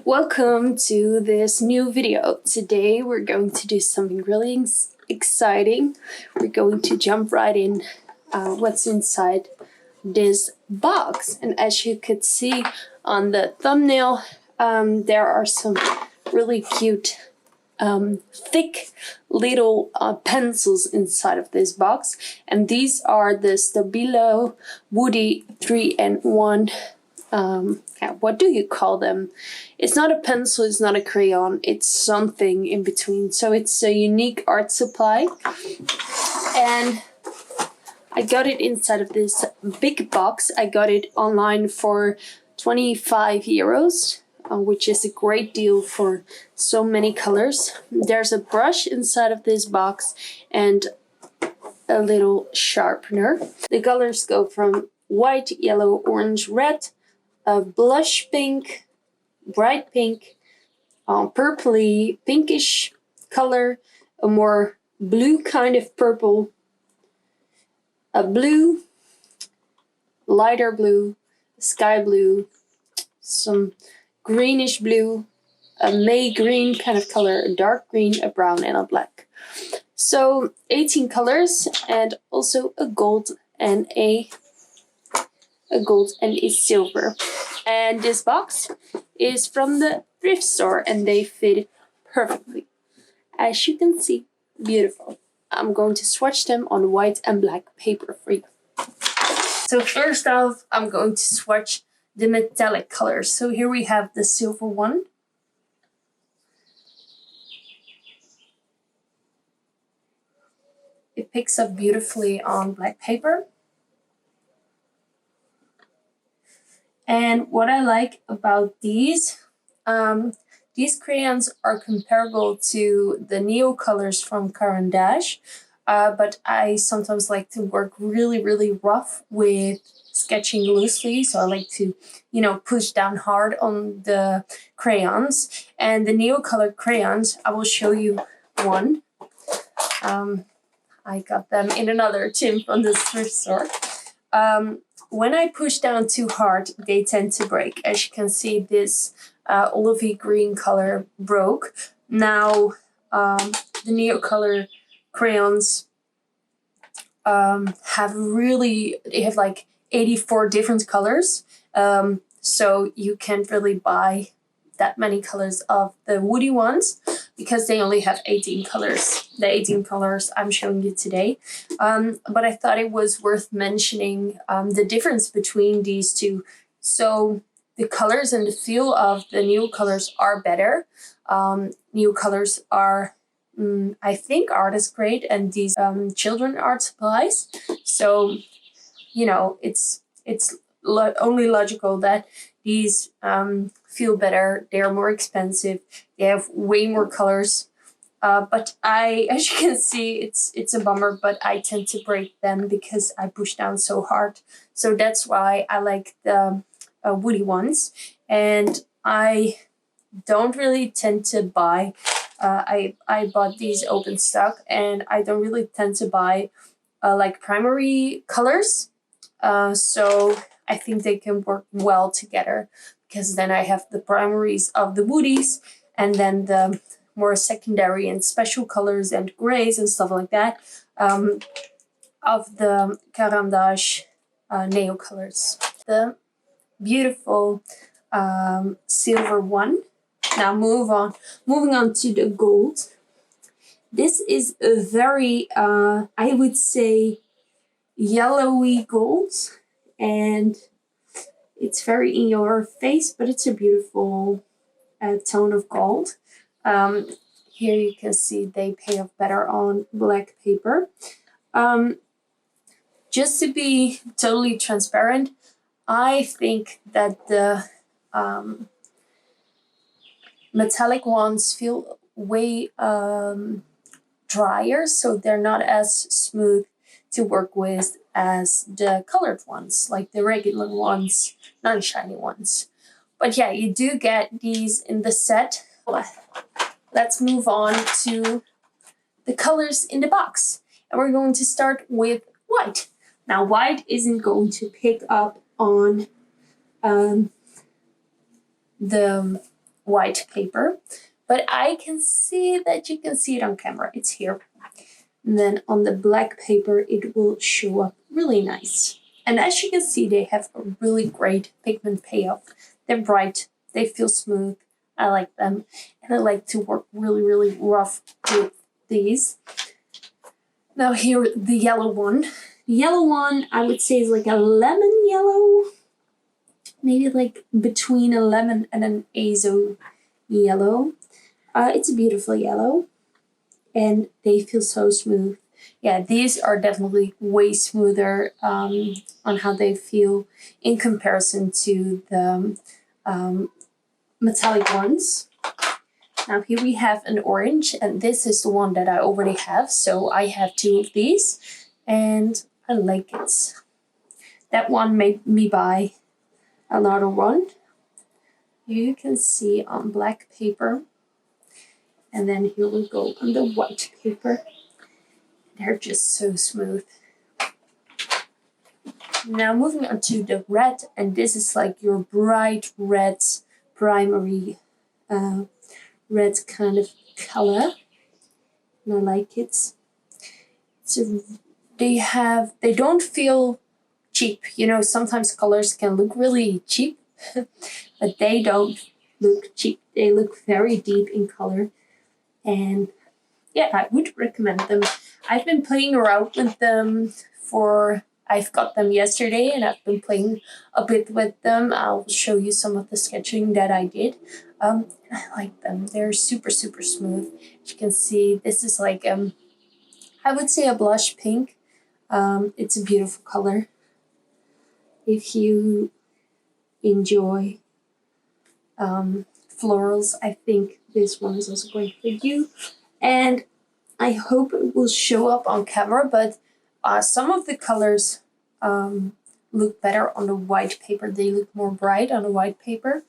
Welcome to this new video. Today we're going to do something really exciting. We're going to jump right in what's inside this box. And as you could see on the thumbnail, there are some really cute thick little pencils inside of this box. And these are the Stabilo Woody 3-in-1. What do you call them? It's not a pencil, it's not a crayon, it's something in between. So it's a unique art supply. And I got it inside of this big box. I got it online for 25 euros, which is a great deal for so many colors. There's a brush inside of this box and a little sharpener. The colors go from white, yellow, orange, red, a blush pink, bright pink, purpley, pinkish color, a more blue kind of purple, a blue, lighter blue, sky blue, some greenish blue, a May green kind of color, a dark green, a brown, and a black. So 18 colors, and also a gold and a silver. And this box is from the thrift store and they fit perfectly. As you can see, beautiful. I'm going to swatch them on white and black paper for you. So first off, I'm going to swatch the metallic colors. So here we have the silver one. It picks up beautifully on black paper. And what I like about these crayons are comparable to the Neo colors from Caran d'Ache, but I sometimes like to work really, really rough with sketching loosely. So I like to, push down hard on the crayons. And the Neo colored crayons, I will show you one. I got them in another tin from the thrift store. When I push down too hard, they tend to break. As you can see, this olivey green color broke. Now, the Neo color crayons have like 84 different colors. So you can't really buy that many colors of the woody ones because they only have 18 colors. The 18 colors I'm showing you today. But I thought it was worth mentioning the difference between these two. So the colors and the feel of the Neo colors are better. Neo colors are, I think, artist grade, and these children art supplies. So, it's only logical that these feel better. They're more expensive. They have way more colors. But as you can see, it's a bummer, but I tend to break them because I push down so hard. So that's why I like the woody ones. And I don't really tend to buy, I bought these open stock, and I don't really tend to buy like primary colors. So I think they can work well together, because then I have the primaries of the woodies and then the more secondary and special colors and grays and stuff like that of the Caran d'Ache Neo colors. The beautiful silver one. Now moving on to the gold. This is a very, I would say, yellowy gold, and it's very in your face, but it's a beautiful tone of gold. Here you can see they pay off better on black paper. Just to be totally transparent, I think that the metallic ones feel way drier, so they're not as smooth to work with as the colored ones, like the regular ones, non-shiny ones. But yeah, you do get these in the set. Let's move on to the colors in the box. And we're going to start with white. Now, white isn't going to pick up on the white paper, but I can see that you can see it on camera. It's here. And then on the black paper, it will show up really nice. And as you can see, they have a really great pigment payoff. They're bright, they feel smooth. I like them. And I like to work really, really rough with these. Now here, the yellow one. The yellow one, I would say, is like a lemon yellow. Maybe like between a lemon and an azo yellow. It's a beautiful yellow. And they feel so smooth. Yeah, these are definitely way smoother on how they feel in comparison to the metallic ones. Now here we have an orange, and this is the one that I already have. So I have 2 of these, and I like it. That one made me buy another one. You can see on black paper. And then here we go on the white paper. They're just so smooth. Now moving on to the red, and this is like your bright red primary red kind of color. And I like it. They don't feel cheap. You know, sometimes colors can look really cheap, but they don't look cheap. They look very deep in color. And yeah, I would recommend them. I've been playing around with them I've got them yesterday, and I've been playing a bit with them. I'll show you some of the sketching that I did. I like them. They're super, super smooth. As you can see, this is like, I would say a blush pink. It's a beautiful color. If you enjoy florals, I think this one is also great for you. And I hope it will show up on camera, but some of the colors look better on the white paper. They look more bright on the white paper,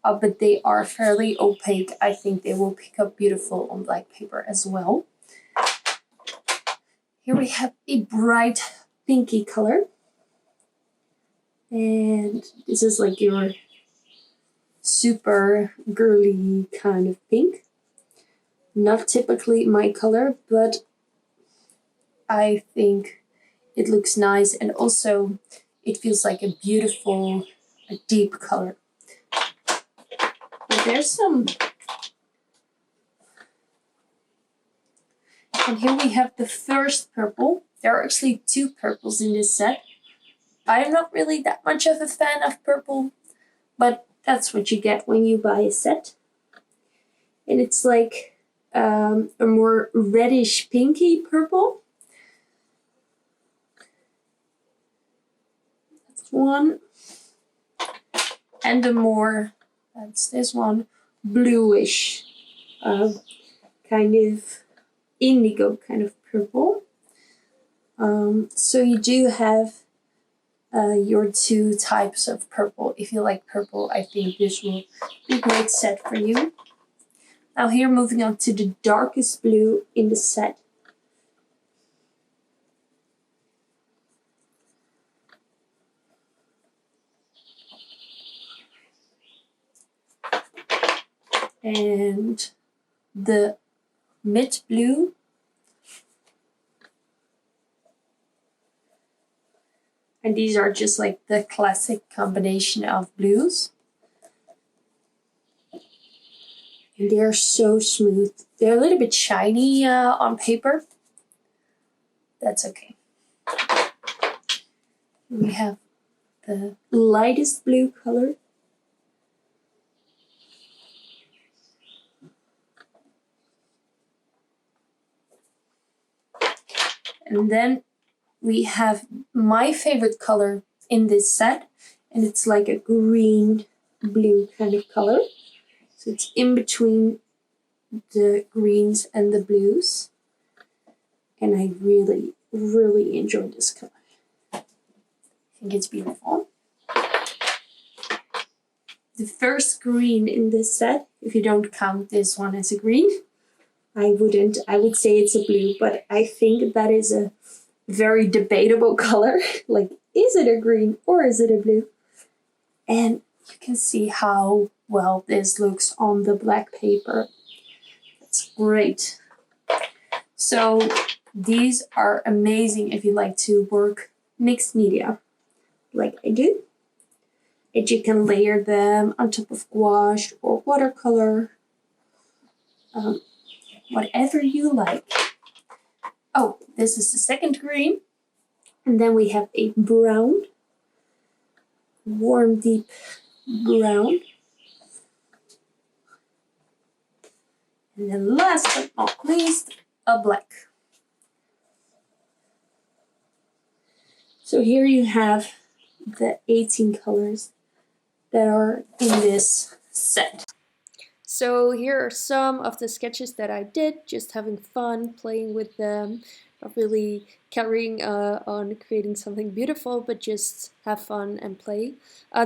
but they are fairly opaque. I think they will pick up beautiful on black paper as well. Here we have a bright pinky color. And this is like your super girly kind of pink. Not typically my color, but I think it looks nice, and also it feels like a beautiful, deep color. But there's some. And here we have the first purple. There are actually 2 purples in this set. I'm not really that much of a fan of purple, but that's what you get when you buy a set. And it's like a more reddish pinky purple. That's one. And a more, that's this one, bluish, kind of indigo kind of purple. So you do have your 2 types of purple. If you like purple, I think this will be a great set for you. Now here, moving on to the darkest blue in the set. And the mid blue. And these are just like the classic combination of blues. And they're so smooth. They're a little bit shiny on paper. That's okay. We have the lightest blue color. And then we have my favorite color in this set, and it's like a green blue kind of color. So it's in between the greens and the blues. And I really, really enjoy this color. I think it's beautiful. The first green in this set, if you don't count this one as a green, I would say it's a blue, but I think that is a very debatable color. Like, is it a green or is it a blue? And you can see how well this looks on the black paper. That's great. So these are amazing if you like to work mixed media, like I do. And you can layer them on top of gouache or watercolor, whatever you like. Oh, this is the second green. And then we have a brown, warm, deep brown. And then last but not least, a black. So here you have the 18 colors that are in this set. So here are some of the sketches that I did, just having fun playing with them, not really carrying on creating something beautiful, but just have fun and play.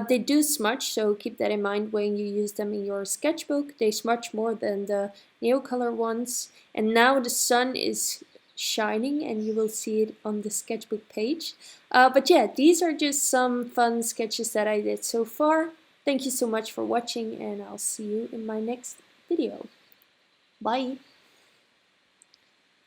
They do smudge, so keep that in mind when you use them in your sketchbook. They smudge more than the Neocolor ones. And now the sun is shining and you will see it on the sketchbook page. But yeah, these are just some fun sketches that I did so far. Thank you so much for watching, and I'll see you in my next video. Bye!